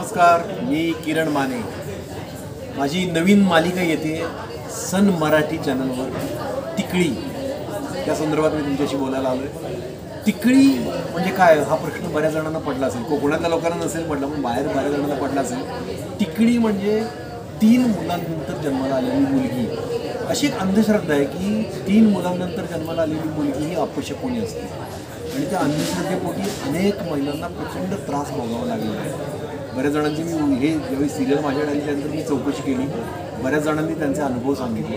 नमस्कार, मी किरण माने। माझी नवीन मालिका येते सन मराठी चॅनलवर, तिकळी। त्या संदर्भात मी तुमच्याशी बोलायला आलो आहे। तिकळी म्हणजे काय हा प्रश्न बऱ्याच जणांना पडला असेल, कोकणातल्या लोकांना नसेल पडला, पण बाहेर बऱ्याच जणांना पडला असेल। तिकळी म्हणजे 3 मुलांनंतर जन्माला आलेली मुलगी। अशी एक अंधश्रद्धा आहे की 3 मुलांनंतर जन्माला आलेली मुलगी ही अपशकुनी असते आणि त्या अंधश्रद्धेपोटी अनेक महिलांना प्रचंड त्रास भोगावा लागलेला आहे। बऱ्याच जणांची मी हे ज्यावेळी सिरियल माझ्याकडे आली त्यानंतर मी चौकशी केली, बऱ्याच जणांनी त्यांचे अनुभव सांगितले।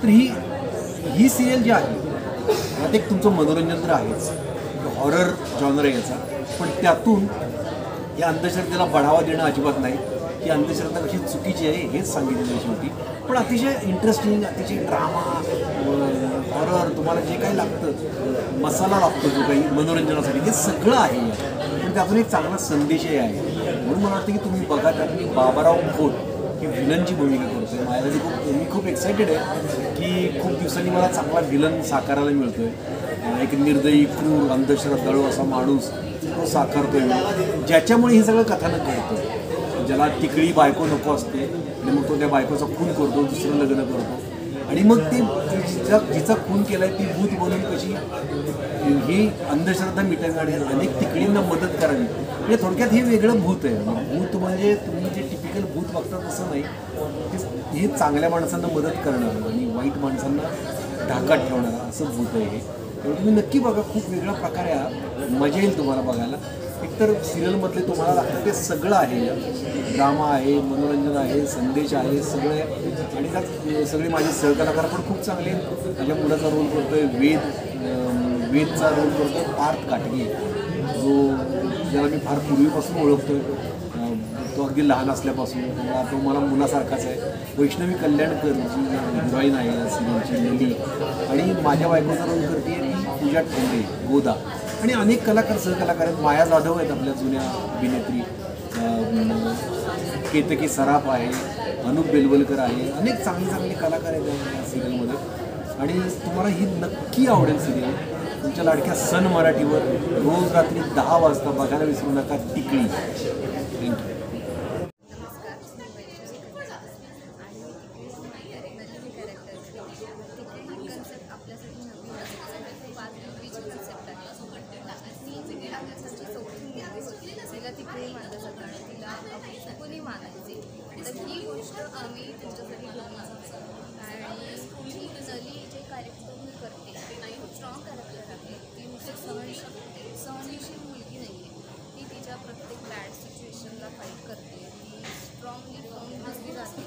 तर ही सिरियल जी आहे यात एक तुमचं मनोरंजन तर आहेच, हॉरर जॉनर आहे याचा, पण त्यातून या अंधश्रद्धेला बढावा देणं अजिबात नाही। ही अंधश्रद्धा कशी चुकीची आहे हेच सांगितलेलं शेवटी, पण अतिशय इंटरेस्टिंग, अतिशय ड्रामा, हॉरर, तुम्हाला जे काही लागतं, मसाला लागतो जो काही मनोरंजनासाठी, हे सगळं आहे। पण त्यातून एक चांगला संदेशही आहे, म्हणून मला वाटतं की तुम्ही बघा। त्यात मी बाबाराव खोत ही व्हिलनची भूमिका करतो। माझ्यासाठी मी खूप एक्सायटेड आहे की खूप दिवसांनी मला चांगला व्हिलन साकारायला मिळतो आहे। एक निर्दयी, क्रूर, अंधश्रद्धाळू असा माणूस तो साकारतो आहे, ज्याच्यामुळे हे सगळं कथानक घडतं। ज्याला तिकळी बायको नको असते आणि मग तो त्या बायकोचा खून करतो, दुसरं लग्न करतो आणि मग ते जिचा खून केला आहे ती भूत बनून कशी ही अंधश्रद्धा मिटवण्यासाठी अनेक तिकळींना मदत करावी, म्हणजे थोडक्यात हे वेगळं भूत आहे। भूत म्हणजे तुम्ही जे टिपिकल भूत बघता तसं नाही, हे चांगल्या माणसांना मदत करणारं आणि वाईट माणसांना ढाकात ठेवणारं असं भूत आहे हे। त्यामुळे तुम्ही नक्की बघा, खूप वेगळा प्रकार आहे, मजा येईल तुम्हाला बघायला। एकतर सिरियलमधले तुम्हाला लागतं ते सगळं आहे, ड्रामा आहे, मनोरंजन आहे, संदेश आहे, सगळं आहे। आणि त्यात सगळे माझे सहकलाकार पण खूप चांगले आहेत। माझ्या मुलाचा रोल करतो आहे वेदचा रोल करतो आहे पार्थ काटगे, ज्याला मी फार पूर्वीपासून ओळखतो आहे, तो अगदी लहान असल्यापासून, तो मला मुलासारखाच आहे। वैष्णवी कल्याणकर जी हिरोईन आहे या सिरियलची, नली, आणि माझ्या बायकोचा रोल करते ती पूजा ठोंबरे, गोदा, आणि अनेक कलाकार सहकलाकार आहेत। माया जाधव आहेत आपल्या जुन्या अभिनेत्री, केतकी सराफ आहे, अनुप बेलवलकर आहे, अनेक चांगले कलाकार आहेत या सिरियलमध्ये। आणि तुम्हाला ही नक्की आवडेल सिरियल, तुमच्या लाडक्या सन मराठीवर रोज रात्री 10 वाजता बघायला विसरू नका, तिकळी। थँक्यू। तिकडे मानलं जातं आणि तिला अपशकुनी मानायचे, तर ही गोष्ट आम्ही त्यांच्यासाठी घेऊन आलो। आणि ही नली जे कॅरेक्टर मी करते खूप स्ट्रॉंग कॅरेक्टर आहे। ती नुसती सहनशील मुलगी नाही आहे, ती तिच्या प्रत्येक बॅड सिच्युएशनला फाईट करते, ती स्ट्रॉंगली फर्म दिसली जाते,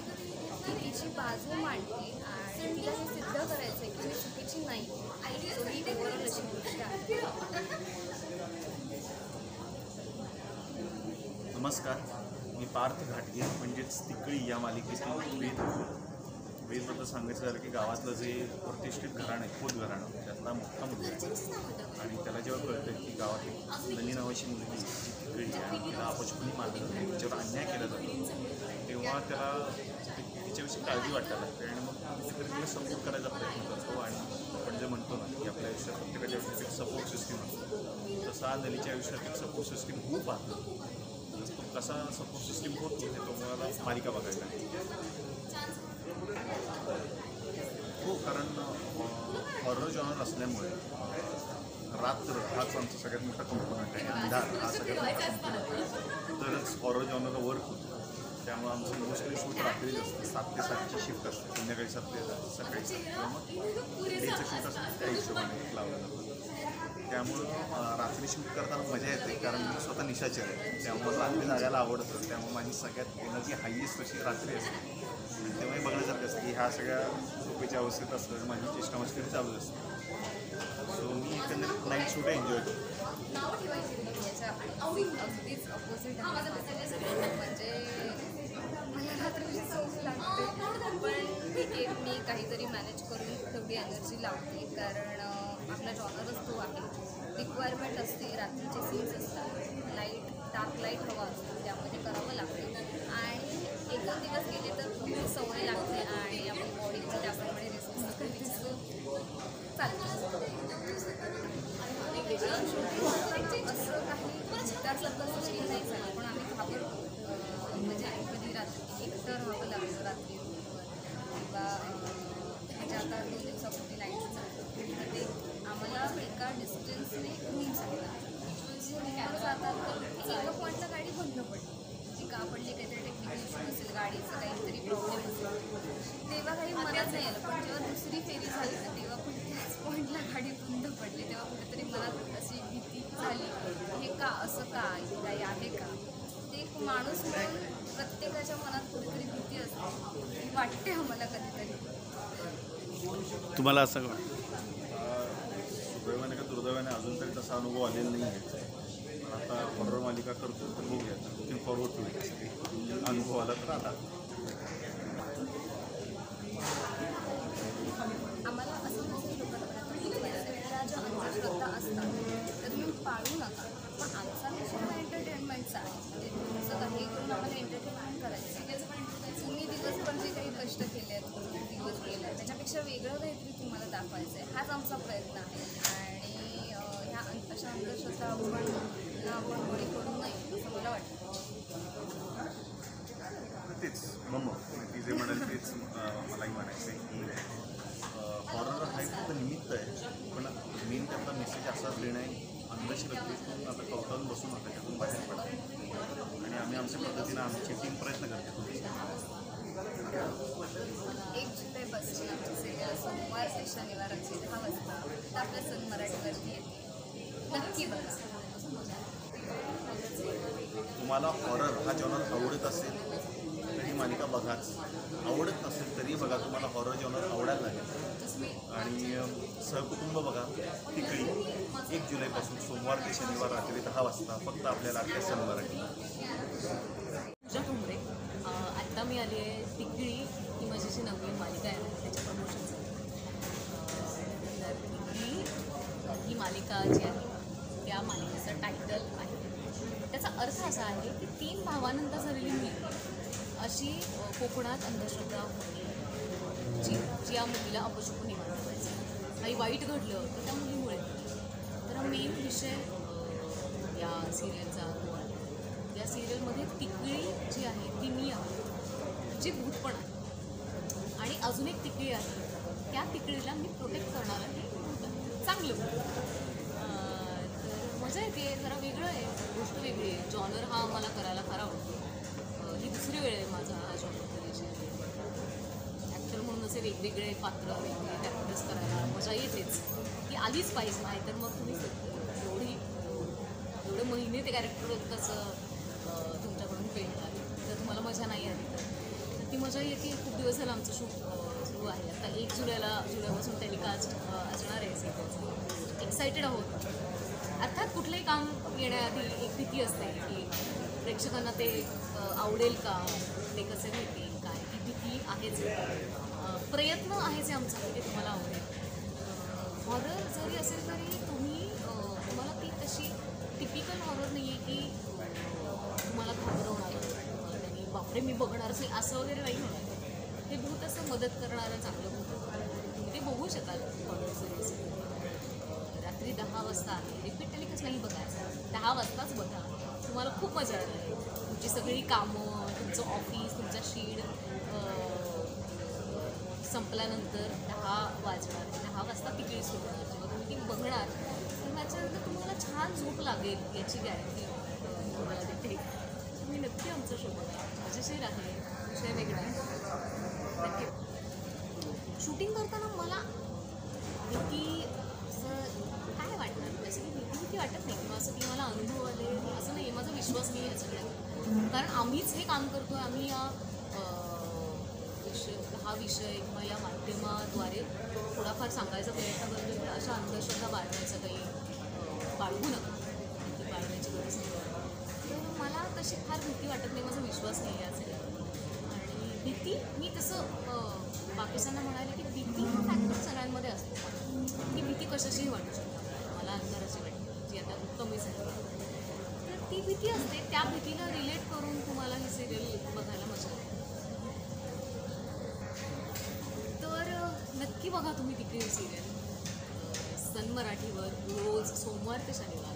ती तिची बाजू मांडते आणि तिला हे सिद्ध करायचं आहे की मी चुकीची नाही। सो ही ओव्हरऑल अशी गोष्ट आहे। नमस्कार, मी पार्थ घाटगे, म्हणजेच तिकळी या मालिकेतील वेदबद्दल सांगायचं झालं की गावातलं जे प्रतिष्ठित घराणं आहे, खोत घराणं, त्यातला मोठा मुलगा आहे। आणि त्याला जेव्हा कळतं की गावातील नली नावाची मुलगी जी तिकळी आहे आणि तिला अपशकुनी मानलं जाते, तिच्यावर अन्याय केला जातो, तेव्हा त्याला तिच्याविषयी काळजी वाटायला लागते आणि मग कुठेतरी तिला सपोर्ट करायचा प्रयत्न करतो। आणि आपण जे म्हणतो ना की आपल्या आयुष्यात प्रत्येकाच्या आयुष्यात एक सपोर्ट सिस्टीम असतो, तसा नलीच्या आयुष्यात एक सपोर्ट सिस्टीम खूप पाहतो। कसा सपोर्ट सिस्टीम होतो हे तुम्हाला मालिका बघायला हो, कारण हॉरर जॉनर असल्यामुळे रात्र हाच आमचा सगळ्यात मोठा कंपोनंट आहे, अंधार हा सगळ्यात मोठा कंपोनंट आहे, तरच हॉरर जॉनरला वर्क होतो। त्यामुळे आमचं मोस्टली शूट रात्रीच असतं, 7 ते 7ची शिफ्ट असते, संध्याकाळी 7 ते सकाळी 7, किंवा मग डेचं शूट असतं त्या हिशोबाने लावलं जातं। त्यामुळं रात्री शूट करताना मजा येते, कारण मी स्वतः निशाचर आहे, त्यामुळे रात्री जागायला आवडतं। त्यामुळे माझी सगळ्यात एनर्जी हायेस्ट अशी रात्री असते, तेव्हाही बघण्यासारखं असतं की ह्या सगळ्या झोपेच्या अवस्थेत असतं आणि माझी चेष्टा मस्करी चालू असते। सो मी एकंदरीत नाईट शूट एन्जॉय करतो। अगदीच अपोजिट म्हणजे मला रात्रीची झोप लागते, पण ठीक आहे, मी काहीतरी मॅनेज करून तेवढी एनर्जी लावते, कारण आपला जॉनरच तो आहे। रिक्वायरमेंट असते, रात्रीचे सीन्स असतात, डार्क लाईट हवा असतो, त्यामध्ये करावं लागतं। आणि एक 2 दिवस गेले तर सवय लागते आणि आपण बॉडीला त्याप्रमाणे रिस्पॉन्स करतो, चालतं। वेगळं शूटिंग असं काही त्यासारखं सिस्टीम नाही झालं, पण आम्ही घाबरतो दुसरी रूम सांगतात रूमवर जातात तर एका पॉईंटला गाडी बंद पडली ती का पडली काहीतरी टेक्निकल इश्यू असेल गाडीचं काहीतरी प्रॉब्लेम असेल तेव्हा काही मनात नाही आलं पण जेव्हा दुसरी फेरी झाली ना तेव्हा पण त्याच पॉईंटला गाडी बंद पडली तेव्हा कुठेतरी मनात अशी भीती झाली हे का असं का काही आहे का ते एक माणूस म्हणून प्रत्येकाच्या मनात कुठेतरी भीती असते ती वाटते आम्हाला कधीतरी. तुम्हाला असं सुदैवाने का दुर्दैवाने अजून तरी तसा अनुभव आलेला नाही आहे. आता हॉरर मालिका करतो तर बघूया लुकिंग फॉरवर्ड टू इट. अनुभव आला तर आता आम्हाला असं नसेल लोकांना ज्या अंधश्रद्धा असतात तर तुम्ही पाळू नका पण आमचा विषय एंटरटेनमेंटचा आहे म्हणजे तुमचं काही करून आम्हाला एंटरटेनमेंट करायचं तुम्ही दिवसभर जे काही कष्ट केले आहेत दिवस गेले आहेत त्याच्यापेक्षा वेगळं काहीतरी तुम्हाला दाखवायचं आहे हाच आमचा प्रयत्न आहे आणि ह्या अशा अंधश्रद्धा आपण बळी पडू नये असं मला वाटतं. तेच म्हणून ती जे म्हणाल तेच मलाही म्हणायचं आहे की हॉरर हा एक फक्त निमित्त आहे पण मेन त्यातला मेसेज असाच देणं आहे अंधश्रद्धेतून आता कवटाळून बसून आता त्यातून बाहेर पडा आणि आम्ही आमच्या पद्धतीनं आमची टीम प्रयत्न करतो. 1 जुलैपासून आमची सिरियल सोमवार ते शनिवारची 10 वाजता तर आपल्या सन मराठीवरती येते नक्की बघा. तुम्हाला हॉरर हा जॉनर आवडत असेल तर ही मालिका बघाच आवडत नसेल तरी बघा तुम्हाला हॉरर जॉनर आवडायला लागेल आणि सहकुटुंब बघा तिकडी 1 जुलैपासून सोमवार ते शनिवार रात्री 10 वाजता फक्त आपल्याला आपल्या सन मराठी. पूजा ठोंबरे आत्ता मी आली आहे तिकडी ही माझी जी नवीन मालिका आहे त्याच्या प्रमोशनचं. तर तिकडी ही मालिका जी आहे त्या मालिकेचं टायटल आहे त्याचा अर्थ असा आहे की 3 भावानंतर झालेली मुलगी अशी कोकणात अंधश्रद्धा होती जी या मुलीला अपशकुनी मानवायचं काही वाईट घडलं तर त्या मुलीमुळे तर मेन विषय या सिरियलचा तो आहे. या सिरियलमध्ये तिकडी जी आहे ती मी आहे जी भूतपण आहे आणि अजून एक तिकडी आहे त्या तिकडीला मी प्रोटेक्ट करणारं हे चांगलं तर मजा येते जरा वेगळं आहे गोष्ट वेगळी आहे. जॉनर हा मला करायला फार आवडतो. ही दुसरी वेळ आहे माझा हा जॉनर करायची ॲक्टर म्हणून असे वेगवेगळे पात्र वेगवेगळे कॅरेक्टर्स करायला मजा येतेच ती आलीच पाहिजे नाही तर मग तुम्ही एवढे महिने ते कॅरेक्टर कसं तुमच्याकडून पेंटतात तर तुम्हाला मजा नाही आली तर ती मजा येते. खूप दिवस झाला आमचं शूट सुरू आहे आता 1 जुलैपासून टेलिकास्ट असणार आहे सिरियलचं. एक्सायटेड आहोत. अर्थात कुठलंही काम येण्याआधी एक भीती असते की प्रेक्षकांना ते आवडेल का ते कसे भेटेल काय ती भीती आहेच. प्रयत्न आहेच आमचा की ते तुम्हाला आवडेल. हॉरर जरी असेल तरी तुम्हाला ती तशी टिपिकल हॉरर नाही आहे की तुम्हाला घाबरवणार आणि बापरे मी बघणारच नाही असं वगैरे नाही होणार. ते भूत असं मदत करणारं चांगलं भूत तुम्ही ते बघू शकाल हॉरर सिरीज. रात्री 10 वाजता आहे रिपीट टेलिकास्ट नाही बघायचं 10 वाजताच बघा तुम्हाला खूप मजा येईल. तुमची सगळी कामं तुमचं ऑफिस तुमचा शीड संपल्यानंतर 10 वाजणार 10 वाजता तिकीट सोडणार जेव्हा तुम्ही ती बघणार तर त्याच्यानंतर तुम्हाला छान झोप लागेल याची गॅरंटी तुम्हाला देते. तुम्ही नक्की आमचा शो बघा मजेशीर आहे विषय वेगळा आहे नक्की. शूटिंग करताना मला भीती असं काय वाटणार जसं की भीती वाटत नाही किंवा असं की मला अनुभव आले असं नाही माझा विश्वास नाही आहे सगळ्यात कारण आम्हीच हे काम करतो आहे. आम्ही हा विषय किंवा या माध्यमाद्वारे थोडाफार सांगायचा प्रयत्न करतो की अशा अंधश्रद्धा बाळगण्याचं काही बाळगू नका ती बाळगण्याची गरज नाही. तर मला तशी फार भीती वाटत नाही माझा विश्वास नाही आहे सगळ्यात. आणि भीती मी तसं पाकिस्तानला म्हणाले की भीती हा फॅक्टर सगळ्यांमध्ये असतो. ती भीती कशाशीही वाटू शकते मला अंतराची वाटते जी आता कमीच आहे तर ती भीती असते. त्या भीतीला रिलेट करून तुम्हाला ही सिरियल बघायला मजा येते. तर नक्की बघा तुम्ही तिकडे सिरियल सन मराठीवर रोज सोमवार ते शनिवार